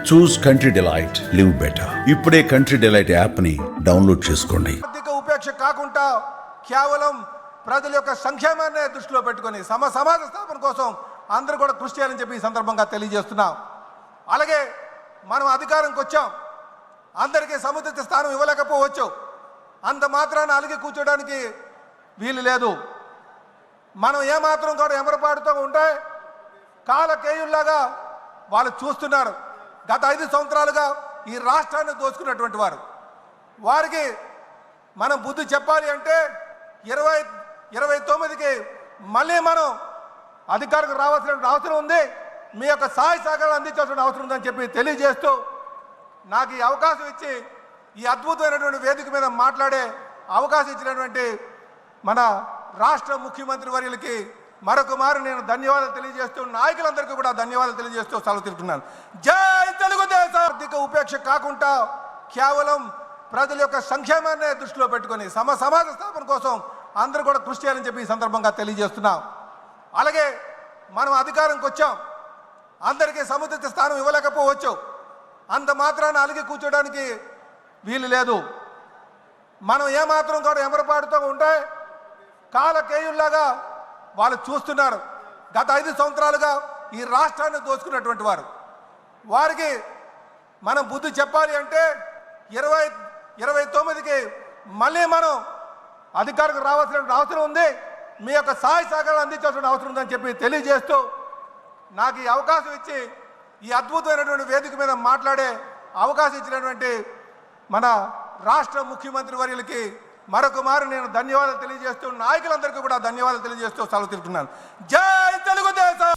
చూస్ country delight, live better. ఇప్పుడే country delight app ని download చేసుకోండి. ఆర్థిక ఉపేక్ష కాకుండా కేవలం ప్రజల యొక్క సంక్షేమాన్ని దృష్టిలో పెట్టుకొని సమాజ స్థాపన కోసం అందరూ కూడా కృషి చేయాలని చెప్పి ఈ సందర్భంగా తెలియజేస్తున్నాం. అలాగే మనం అధికారంకి వచ్చాం, అందరికీ సముచిత స్థానం ఇవ్వలేకపోవచ్చు. అంత మాత్రాన అలిగి కూర్చోడానికి వీలు లేదు. మనం ఏమాత్రం కూడా ఎమరపాటుతో ఉంటే కాలకేయుల్లాగా వాళ్ళు చూస్తున్నారు. గత 5 సంవత్సరాలుగా ఈ రాష్ట్రాన్ని దోచుకున్నటువంటి వారికి మనం బుద్ధి చెప్పాలి అంటే 2029కి మళ్ళీ మనం అధికారికి రావాల్సిన అవసరం ఉంది. మీ యొక్క సహాయ సహకారాలు అందించాల్సిన అవసరం ఉందని చెప్పి తెలియజేస్తూ నాకు ఈ అవకాశం ఇచ్చి ఈ అద్భుతమైనటువంటి వేదిక మీద మాట్లాడే అవకాశం ఇచ్చినటువంటి మన రాష్ట్ర ముఖ్యమంత్రి వర్యులకి మరొక మారు నేను ధన్యవాదాలు తెలియజేస్తూ, నాయకులందరికీ కూడా ధన్యవాదాలు తెలియజేస్తూ సెలవు తీసుకున్నాను. జై తెలుగుదేశం. ఆర్థిక ఉపేక్ష కాకుండా కేవలం ప్రజల యొక్క సంక్షేమాన్ని దృష్టిలో పెట్టుకొని సమాజ స్థాపన కోసం అందరూ కూడా కృషి చేయాలని చెప్పి ఈ సందర్భంగా తెలియజేస్తున్నాం. అలాగే మనం అధికారంకి వచ్చాం, అందరికీ సముచిత స్థానం ఇవ్వలేకపోవచ్చు. అంత మాత్రాన అలిగి కూర్చోడానికి వీలు లేదు. మనం ఏమాత్రం కూడా ఎమరపాటుతో ఉంటే కాలకేయుల్లాగా వాళ్ళు చూస్తున్నారు. గత 5 సంవత్సరాలుగా ఈ రాష్ట్రాన్ని దోచుకున్నటువంటి వారికి మనం బుద్ధి చెప్పాలి అంటే 2029కి మళ్ళీ మనం అధికారికి రావాల్సిన అవసరం ఉంది. మీ యొక్క సహాయ సహకారాలు అందించాల్సిన అవసరం ఉందని చెప్పి తెలియజేస్తూ నాకు ఈ అవకాశం ఇచ్చి ఈ అద్భుతమైనటువంటి వేదిక మీద మాట్లాడే అవకాశం ఇచ్చినటువంటి మన రాష్ట్ర ముఖ్యమంత్రి వర్యులకి మరొక మారు నేను ధన్యవాదాలు తెలియజేస్తూ, నాయకులందరికీ కూడా ధన్యవాదాలు తెలియజేస్తూ సెలవు తీసుకున్నాను. జై తెలుగుదేశం.